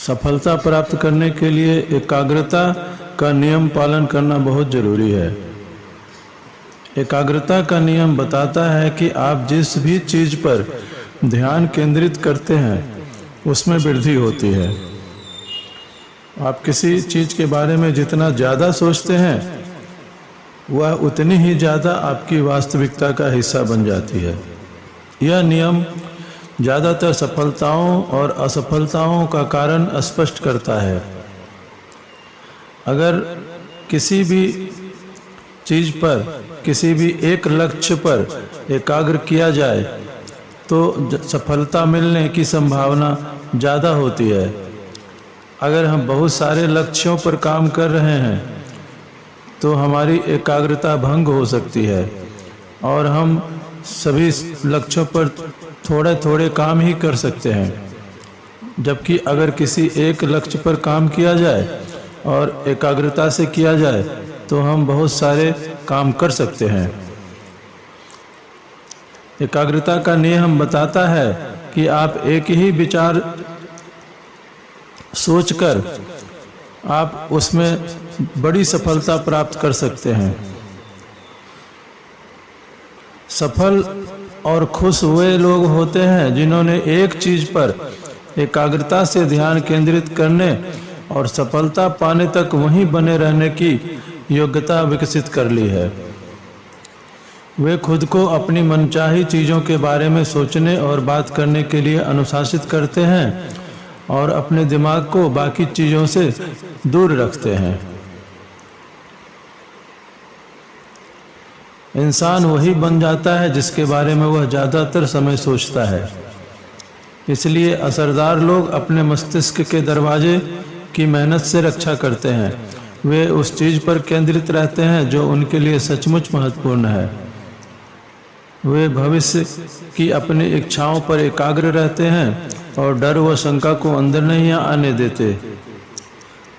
सफलता प्राप्त करने के लिए एकाग्रता का नियम पालन करना बहुत जरूरी है। एकाग्रता का नियम बताता है कि आप जिस भी चीज पर ध्यान केंद्रित करते हैं उसमें वृद्धि होती है। आप किसी चीज के बारे में जितना ज़्यादा सोचते हैं वह उतनी ही ज़्यादा आपकी वास्तविकता का हिस्सा बन जाती है। यह नियम ज़्यादातर सफलताओं और असफलताओं का कारण स्पष्ट करता है। अगर किसी भी चीज़ पर, किसी भी एक लक्ष्य पर एकाग्र किया जाए तो सफलता मिलने की संभावना ज़्यादा होती है। अगर हम बहुत सारे लक्ष्यों पर काम कर रहे हैं तो हमारी एकाग्रता भंग हो सकती है और हम सभी लक्ष्यों पर थोड़े थोड़े काम ही कर सकते हैं। जबकि अगर किसी एक लक्ष्य पर काम किया जाए और एकाग्रता से किया जाए तो हम बहुत सारे काम कर सकते हैं। एकाग्रता का नियम बताता है कि आप एक ही विचार सोचकर आप उसमें बड़ी सफलता प्राप्त कर सकते हैं। सफल और खुश वे लोग होते हैं जिन्होंने एक चीज पर एकाग्रता से ध्यान केंद्रित करने और सफलता पाने तक वहीं बने रहने की योग्यता विकसित कर ली है। वे खुद को अपनी मनचाही चीज़ों के बारे में सोचने और बात करने के लिए अनुशासित करते हैं और अपने दिमाग को बाकी चीज़ों से दूर रखते हैं। इंसान वही बन जाता है जिसके बारे में वह ज़्यादातर समय सोचता है। इसलिए असरदार लोग अपने मस्तिष्क के दरवाजे की मेहनत से रक्षा करते हैं। वे उस चीज़ पर केंद्रित रहते हैं जो उनके लिए सचमुच महत्वपूर्ण है। वे भविष्य की अपनी इच्छाओं पर एकाग्र रहते हैं और डर व शंका को अंदर नहीं आने देते।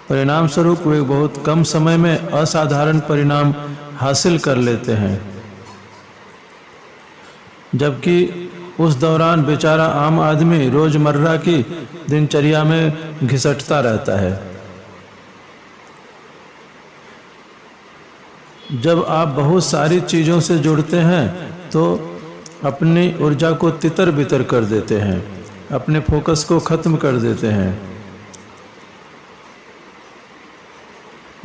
परिणाम स्वरूप वे बहुत कम समय में असाधारण परिणाम हासिल कर लेते हैं, जबकि उस दौरान बेचारा आम आदमी रोजमर्रा की दिनचर्या में घिसटता रहता है। जब आप बहुत सारी चीज़ों से जुड़ते हैं तो अपनी ऊर्जा को तितर बितर कर देते हैं, अपने फोकस को खत्म कर देते हैं।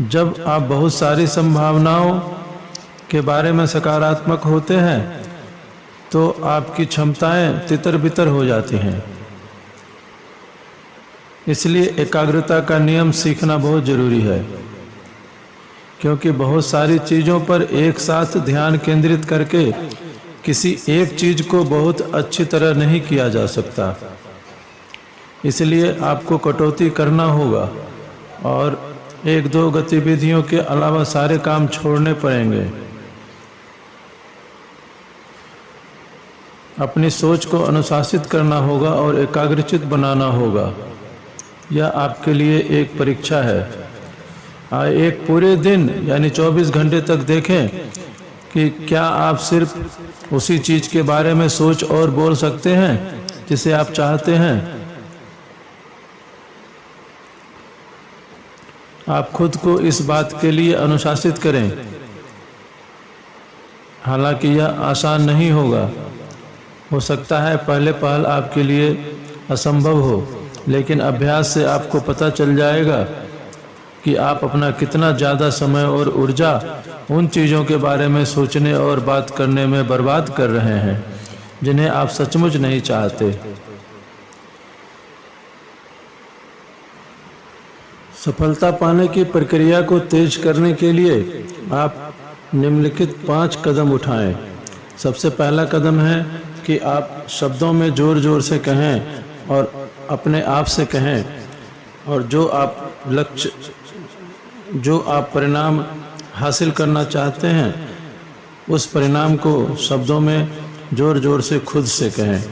जब आप बहुत सारी संभावनाओं के बारे में सकारात्मक होते हैं तो आपकी क्षमताएं तितर बितर हो जाती हैं। इसलिए एकाग्रता का नियम सीखना बहुत जरूरी है, क्योंकि बहुत सारी चीज़ों पर एक साथ ध्यान केंद्रित करके किसी एक चीज़ को बहुत अच्छी तरह नहीं किया जा सकता। इसलिए आपको कटौती करना होगा और एक दो गतिविधियों के अलावा सारे काम छोड़ने पड़ेंगे। अपनी सोच को अनुशासित करना होगा और एकाग्रचित बनाना होगा। यह आपके लिए एक परीक्षा है। एक पूरे दिन यानी 24 घंटे तक देखें कि क्या आप सिर्फ उसी चीज़ के बारे में सोच और बोल सकते हैं जिसे आप चाहते हैं। आप खुद को इस बात के लिए अनुशासित करें। हालांकि यह आसान नहीं होगा, हो सकता है पहले पहल आपके लिए असंभव हो, लेकिन अभ्यास से आपको पता चल जाएगा कि आप अपना कितना ज़्यादा समय और ऊर्जा उन चीज़ों के बारे में सोचने और बात करने में बर्बाद कर रहे हैं जिन्हें आप सचमुच नहीं चाहते। सफलता पाने की प्रक्रिया को तेज करने के लिए आप निम्नलिखित 5 कदम उठाएं। सबसे पहला कदम है कि आप शब्दों में ज़ोर ज़ोर से कहें और अपने आप से कहें, और जो आप परिणाम हासिल करना चाहते हैं उस परिणाम को शब्दों में ज़ोर ज़ोर से खुद से कहें।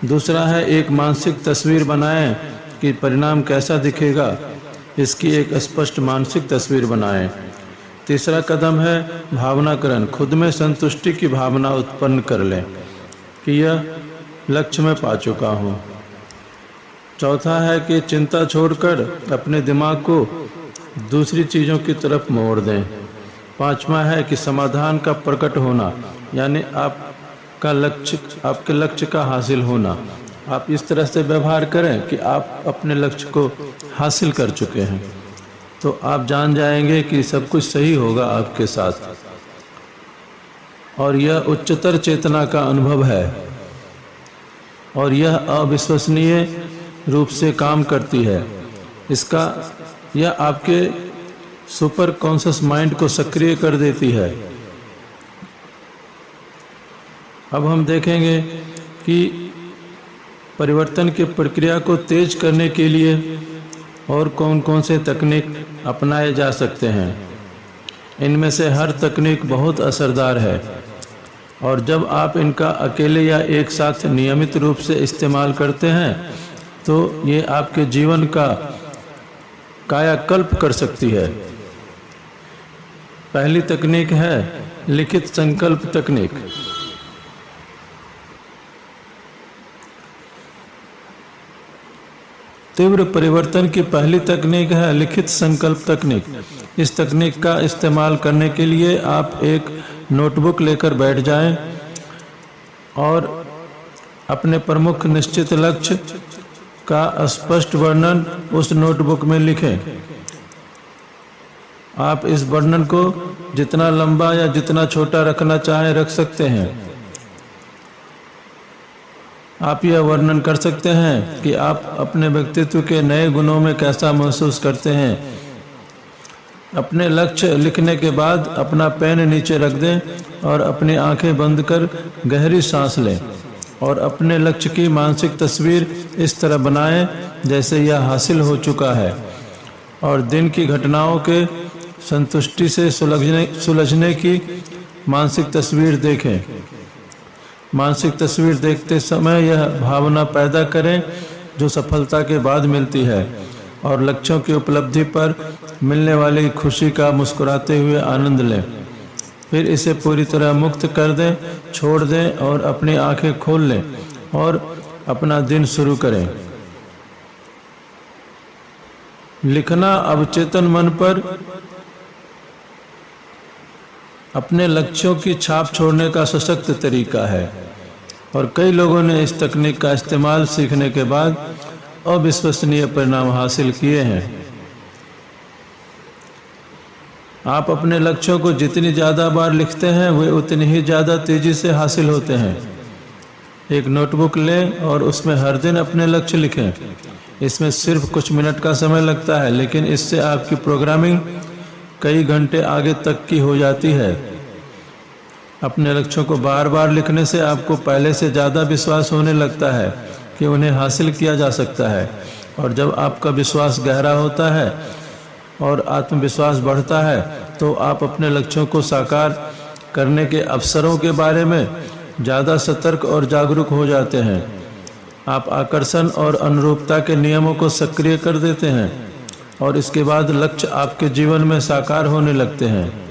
दूसरा है एक मानसिक तस्वीर बनाएं कि परिणाम कैसा दिखेगा, इसकी एक स्पष्ट मानसिक तस्वीर बनाएं। तीसरा कदम है भावनाकरण। खुद में संतुष्टि की भावना उत्पन्न कर लें कि यह लक्ष्य मैं पा चुका हूँ। चौथा है कि चिंता छोड़कर अपने दिमाग को दूसरी चीज़ों की तरफ मोड़ दें। पांचवा है कि समाधान का प्रकट होना, यानी आपके लक्ष्य का हासिल होना। आप इस तरह से व्यवहार करें कि आप अपने लक्ष्य को हासिल कर चुके हैं, तो आप जान जाएंगे कि सब कुछ सही होगा आपके साथ। और यह उच्चतर चेतना का अनुभव है और यह अविश्वसनीय रूप से काम करती है। यह आपके सुपर कॉन्शियस माइंड को सक्रिय कर देती है। अब हम देखेंगे कि परिवर्तन की प्रक्रिया को तेज करने के लिए और कौन कौन से तकनीक अपनाए जा सकते हैं। इनमें से हर तकनीक बहुत असरदार है और जब आप इनका अकेले या एक साथ नियमित रूप से इस्तेमाल करते हैं तो ये आपके जीवन का कायाकल्प कर सकती है। पहली तकनीक है लिखित संकल्प तकनीक। तीव्र परिवर्तन की पहली तकनीक है लिखित संकल्प तकनीक। इस तकनीक का इस्तेमाल करने के लिए आप एक नोटबुक लेकर बैठ जाएं और अपने प्रमुख निश्चित लक्ष्य का स्पष्ट वर्णन उस नोटबुक में लिखें। आप इस वर्णन को जितना लंबा या जितना छोटा रखना चाहें रख सकते हैं। आप यह वर्णन कर सकते हैं कि आप अपने व्यक्तित्व के नए गुणों में कैसा महसूस करते हैं। अपने लक्ष्य लिखने के बाद अपना पेन नीचे रख दें और अपनी आंखें बंद कर गहरी सांस लें और अपने लक्ष्य की मानसिक तस्वीर इस तरह बनाएं जैसे यह हासिल हो चुका है और दिन की घटनाओं के संतुष्टि से सुलझने की मानसिक तस्वीर देखें। मानसिक तस्वीर देखते समय यह भावना पैदा करें जो सफलता के बाद मिलती है और लक्ष्यों की उपलब्धि पर मिलने वाली खुशी का मुस्कुराते हुए आनंद लें। फिर इसे पूरी तरह मुक्त कर दें, छोड़ दें और अपनी आंखें खोल लें और अपना दिन शुरू करें। लिखना अवचेतन मन पर अपने लक्ष्यों की छाप छोड़ने का सशक्त तरीका है और कई लोगों ने इस तकनीक का इस्तेमाल सीखने के बाद अविश्वसनीय परिणाम हासिल किए हैं। आप अपने लक्ष्यों को जितनी ज़्यादा बार लिखते हैं वे उतनी ही ज़्यादा तेज़ी से हासिल होते हैं। एक नोटबुक लें और उसमें हर दिन अपने लक्ष्य लिखें। इसमें सिर्फ कुछ मिनट का समय लगता है, लेकिन इससे आपकी प्रोग्रामिंग कई घंटे आगे तक की हो जाती है। अपने लक्ष्यों को बार बार लिखने से आपको पहले से ज़्यादा विश्वास होने लगता है कि उन्हें हासिल किया जा सकता है और जब आपका विश्वास गहरा होता है और आत्मविश्वास बढ़ता है तो आप अपने लक्ष्यों को साकार करने के अवसरों के बारे में ज़्यादा सतर्क और जागरूक हो जाते हैं। आप आकर्षण और अनुरूपता के नियमों को सक्रिय कर देते हैं और इसके बाद लक्ष्य आपके जीवन में साकार होने लगते हैं।